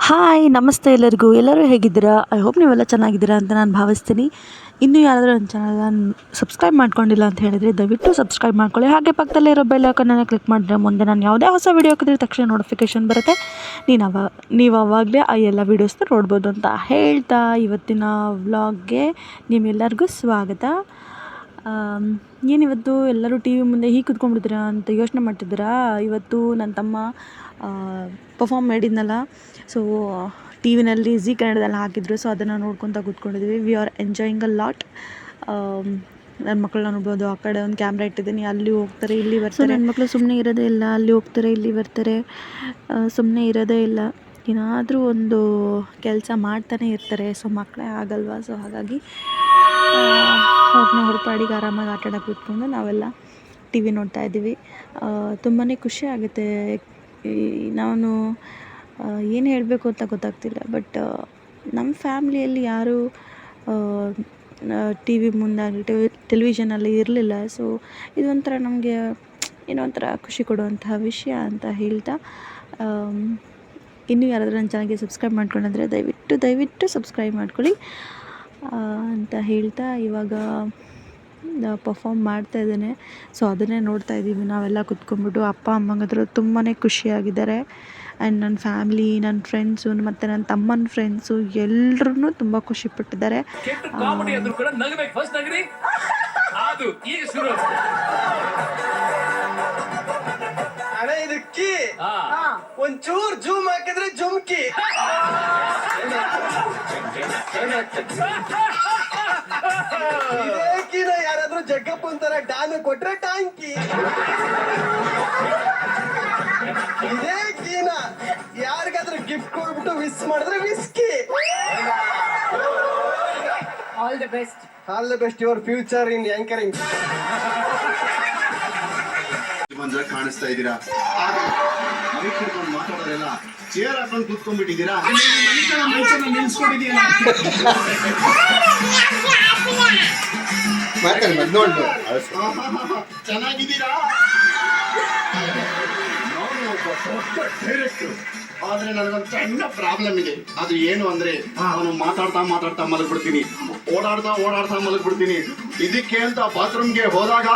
Hi ನಮಸ್ತೆ ಎಲ್ಲರೂ ಹೇಗಿದ್ದೀರಾ? ಐ ಹೋಪ್ ನೀವೆಲ್ಲ ಚೆನ್ನಾಗಿದ್ದೀರಾ ಅಂತ ನಾನು ಭಾವಿಸ್ತೀನಿ. ಇನ್ನೂ ಯಾರಾದರೂ ನನ್ನ ಚಾನಲನ್ನು ಸಬ್ಸ್ಕ್ರೈಬ್ ಮಾಡ್ಕೊಂಡಿಲ್ಲ ಅಂತ ಹೇಳಿದರೆ ದಯವಿಟ್ಟು ಸಬ್ಸ್ಕ್ರೈಬ್ ಮಾಡ್ಕೊಳ್ಳಿ. ಹಾಗೆ ಪಕ್ಕದಲ್ಲೇ ಇರೋ ಬೆಲ್ ಐಕಾನನ್ನು ಕ್ಲಿಕ್ ಮಾಡಿದ್ರೆ ಮುಂದೆ ನಾನು ಯಾವುದೇ ಹೊಸ ವೀಡಿಯೋ ಹಾಕಿದ್ರೆ ತಕ್ಷಣ ನೋಟಿಫಿಕೇಷನ್ ಬರುತ್ತೆ. ನೀವು ಆವಾಗಲೇ ಆ ಎಲ್ಲ ವೀಡಿಯೋಸ್ನ ನೋಡ್ಬೋದು ಅಂತ ಹೇಳ್ತಾ ಇವತ್ತಿನ ವ್ಲಾಗ್ಗೆ ನಿಮ್ಮೆಲ್ಲರಿಗೂ ಸ್ವಾಗತ. ಏನಿವತ್ತು ಎಲ್ಲರೂ ಟಿ ವಿ ಮುಂದೆ ಹೀಗೆ ಕುತ್ಕೊಂಡ್ಬಿಡ್ತೀರಾ ಅಂತ ಯೋಚನೆ ಮಾಡ್ತಿದ್ದೀರಾ? ಇವತ್ತು ನನ್ನ ತಮ್ಮ ಪರ್ಫಾರ್ಮ್ ಮಾಡಿದ್ನಲ್ಲ, ಸೊ ಟಿ ವಿನಲ್ಲಿ ಝೀ ಕನ್ನಡದಲ್ಲಿ ಹಾಕಿದ್ರು. ಸೊ ಅದನ್ನು ನೋಡ್ಕೊತ ಕೂತ್ಕೊಂಡಿದ್ವಿ. We are enjoying a lot. ನನ್ನ ಮಕ್ಕಳನ್ನ ನೋಡ್ಬೋದು. ಆ ಕಡೆ ಒಂದು ಕ್ಯಾಮ್ರಾ ಇಟ್ಟಿದ್ದೀನಿ, ಅಲ್ಲಿ ಹೋಗ್ತಾರೆ ಇಲ್ಲಿ ಬರ್ತಾರೆ. ನನ್ನ ಮಕ್ಕಳು ಸುಮ್ಮನೆ ಇರೋದೇ ಇಲ್ಲ, ಅಲ್ಲಿ ಹೋಗ್ತಾರೆ ಇಲ್ಲಿ ಬರ್ತಾರೆ, ಸುಮ್ಮನೆ ಇರೋದೇ ಇಲ್ಲ. ಏನಾದರೂ ಒಂದು ಕೆಲಸ ಮಾಡ್ತಾನೆ ಇರ್ತಾರೆ. ಸೊ ಮಕ್ಕಳೇ ಆಗಲ್ವಾ? ಸೊ ಹಾಗಾಗಿ ಅವ್ರನ್ನ ಹೊರಪಾಡಿಗೆ ಆರಾಮಾಗಿ ಆಟ ಆಡೋಕೆ ಕೂತ್ಕೊಂಡು ನಾವೆಲ್ಲ ಟಿ ವಿ ನೋಡ್ತಾ ಇದ್ದೀವಿ. ತುಂಬಾ ಖುಷಿ ಆಗುತ್ತೆ. ನಾನು ಏನು ಹೇಳಬೇಕು ಅಂತ ಗೊತ್ತಾಗ್ತಿಲ್ಲ. ಬಟ್ ನಮ್ಮ ಫ್ಯಾಮ್ಲಿಯಲ್ಲಿ ಯಾರೂ ಟಿ ವಿ ಮುಂದಾಗಲಿ ಟೆಲಿವಿಷನಲ್ಲಿ ಇರಲಿಲ್ಲ. ಸೊ ಇದೊಂಥರ ನಮಗೆ ಏನೋ ಒಂಥರ ಖುಷಿ ಕೊಡುವಂತಹ ವಿಷಯ ಅಂತ ಹೇಳ್ತಾ, ಇನ್ನೂ ಯಾರಾದರೂ ನನ್ನ ಚಾನಲ್ಗೆ ಸಬ್ಸ್ಕ್ರೈಬ್ ಮಾಡ್ಕೊಂಡ್ರೆ ದಯವಿಟ್ಟು ಸಬ್ಸ್ಕ್ರೈಬ್ ಮಾಡ್ಕೊಳ್ಳಿ ಅಂತ ಹೇಳ್ತಾ, ಇವಾಗ ಪರ್ಫಾರ್ಮ್ ಮಾಡ್ತಾ ಇದ್ದೇನೆ. ಸೊ ಅದನ್ನೇ ನೋಡ್ತಾ ಇದ್ದೀವಿ ನಾವೆಲ್ಲ ಕುತ್ಕೊಂಡ್ಬಿಟ್ಟು. ಅಪ್ಪ ಅಮ್ಮಂಗಾದ್ರು ತುಂಬಾ ಖುಷಿಯಾಗಿದ್ದಾರೆ. ಆ್ಯಂಡ್ ನನ್ನ ಫ್ಯಾಮ್ಲಿ, ನನ್ನ ಫ್ರೆಂಡ್ಸು ಮತ್ತು ನನ್ನ ತಮ್ಮನ ಫ್ರೆಂಡ್ಸು ಎಲ್ಲರೂ ತುಂಬ ಖುಷಿಪಟ್ಟಿದ್ದಾರೆ. ಒಂಚೂರ್ ಜೂಮ್ ಹಾಕಿದ್ರೆ ಜುಮ್ಕಿ. ಇದೇಕಿನ ಯಾರಾದ್ರೂ ಜಗ್ಗಪ್ಪನ್ ತರ ಡಾನ್ ಕೊಟ್ರೆ ಟಾಂಕಿ. ಇದೇ ಕೀನ ಯಾರಿಗಾದ್ರೂ ಗಿಫ್ಟ್ ಕೊಡ್ಬಿಟ್ಟು ವಿಸ್ ಮಾಡಿದ್ರೆ whisky. All the best your future in anchoring. ಕಾಣಿಸ್ತಾ ಇದ್ದೀರಾ? ಮಾತಾಡೋರೆಲ್ಲ ಚೇರ್ ಹಾಕೊಂಡು ಕೂತ್ಕೊಂಡ್ಬಿಟ್ಟಿದ್ದೀರಾ? ಚೆನ್ನಾಗಿದ್ದೀರಾ? ಆದ್ರೆ ನನಗೊಂದು ಸಣ್ಣ ಪ್ರಾಬ್ಲಮ್ ಇದೆ. ಅದು ಏನು ಅಂದ್ರೆ, ನಾನು ಮಾತಾಡ್ತಾ ಮಲಗ್ಬಿಡ್ತೀನಿ, ಓಡಾಡ್ತಾ ಮಲಗ್ಬಿಡ್ತೀನಿ. ಇದಕ್ಕೆ ಅಂತ ಬಾತ್ರೂಮ್ಗೆ ಹೋದಾಗ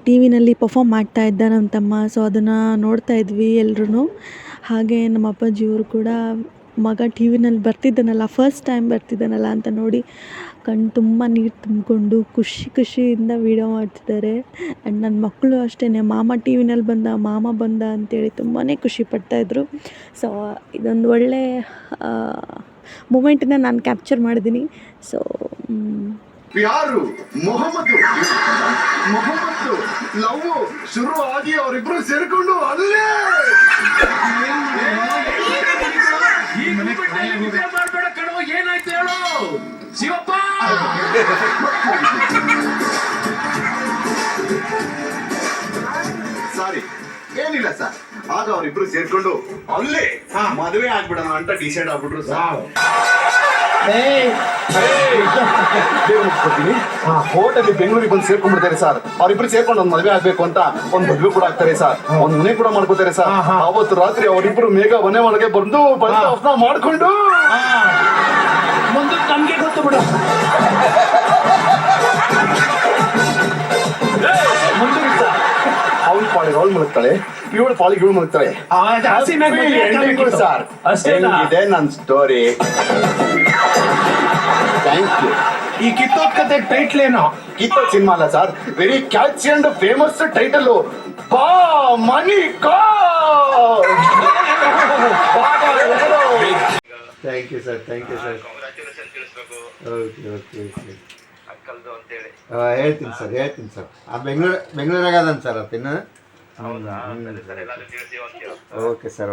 ಟಿ ವಿನಲ್ಲಿ ಪರ್ಫಾರ್ಮ್ ಮಾಡ್ತಾ ಇದ್ದ ನಮ್ಮ ತಮ್ಮ. ಸೊ ಅದನ್ನು ನೋಡ್ತಾ ಇದ್ವಿ ಎಲ್ಲರೂ. ಹಾಗೆ ನಮ್ಮ ಅಪ್ಪಾಜಿಯವರು ಕೂಡ ಮಗ ಟಿ ವಿನಲ್ಲಿ ಬರ್ತಿದ್ದಾನಲ್ಲ, ಫಸ್ಟ್ ಟೈಮ್ ಬರ್ತಿದ್ದಾನಲ್ಲ ಅಂತ ನೋಡಿ ಕಣ್ಣು ತುಂಬ ನೀರು ತುಂಬಿಕೊಂಡು ಖುಷಿಯಿಂದ ವೀಡಿಯೋ ಮಾಡ್ತಿದ್ದಾರೆ. ಆ್ಯಂಡ್ ನನ್ನ ಮಕ್ಕಳು ಅಷ್ಟೇ, ಮಾಮ ಟಿ ವಿನಲ್ಲಿ ಮಾಮ ಬಂದ ಅಂತೇಳಿ ತುಂಬಾ ಖುಷಿ ಪಡ್ತಾಯಿದ್ರು. ಸೊ ಇದೊಂದು ಒಳ್ಳೆ ಮೂಮೆಂಟನ್ನ ನಾನು ಕ್ಯಾಪ್ಚರ್ ಮಾಡಿದ್ದೀನಿ. ಸೊ ಯಾರು ಮೊಹಮ್ಮದ್ ಲವ್ ಶುರು ಆಗಿ ಅವರಿಬ್ರು ಸೇರ್ಕೊಂಡು ಅಲ್ಲೇ ಮಾಡ್ಬೇಡ ಕಣೋ. ಏನಾಯ್ತು ಹೇಳು ಶಿವಪ್ಪ? ಸಾರಿ, ಏನಿಲ್ಲ ಸರ್. ಆಗ ಅವರಿಬ್ರು ಸೇರ್ಕೊಂಡು ಅಲ್ಲೇ ಮದುವೆ ಆಗ್ಬಿಡೋಣ ಅಂತ ಡಿಸೈಡ್ ಆಗ್ಬಿಟ್ರು ಸರ್. ಕೋರ್ಟಲ್ಲಿ ಬೆಂಗಳೂರಿಗೆ ಬಂದು ಸೇರ್ಕೊಂಡ್ಬಿಡ್ತಾರೆ ಸರ್. ಅವರಿಬ್ರು ಸೇರ್ಕೊಂಡು ಒಂದು ಮದುವೆ ಆಗ್ಬೇಕು ಅಂತ ಒಂದು ಮದುವೆ ಕೂಡ ಆಗ್ತಾರೆ ಸರ್. ಒಂದು ಮನೆ ಕೂಡ ಮಾಡ್ಕೋತಾರೆ ಸರ್. ಅವತ್ತು ರಾತ್ರಿ ಅವರಿಬ್ರು ಮೇಘ ಮನೆ ಒಳಗೆ ಬಂದು ಮಾಡ್ಕೊಂಡು ಮುಂದೆ ನಮ್ಗೆ ಗೊತ್ತು ಬಿಡು. ಅವಳ ಪಾಳಿಗೆ ಅವಳು ಮಲಗ್ತಾಳೆ, ಇವಳು ಪಾಳಿಗೆ ಇವಳು ಮಲಗ್ತಾಳೆ ಸರ್. ಇದೆ ನನ್ನ ಸ್ಟೋರಿ. Thank you. ಈ ಕಿತ್ತೋದ್ ಕತೆ ಟೈಟ್ಲ್ ಏನೋ? ಕಿತ್ತೋದ್ ಸಿನಿಮಾ ಅಲ್ಲ sir, very catchy and famous title. ಬಾ ಮನಿ ಕಾ. Thank you sir. ಹೇಳ್ತೀನಿ ಸರ್. ಆ ಬೆಂಗಳೂರಾಗ ಅದನ್ ಸರ್ ಅದು ಇನ್ನು. Okay sir.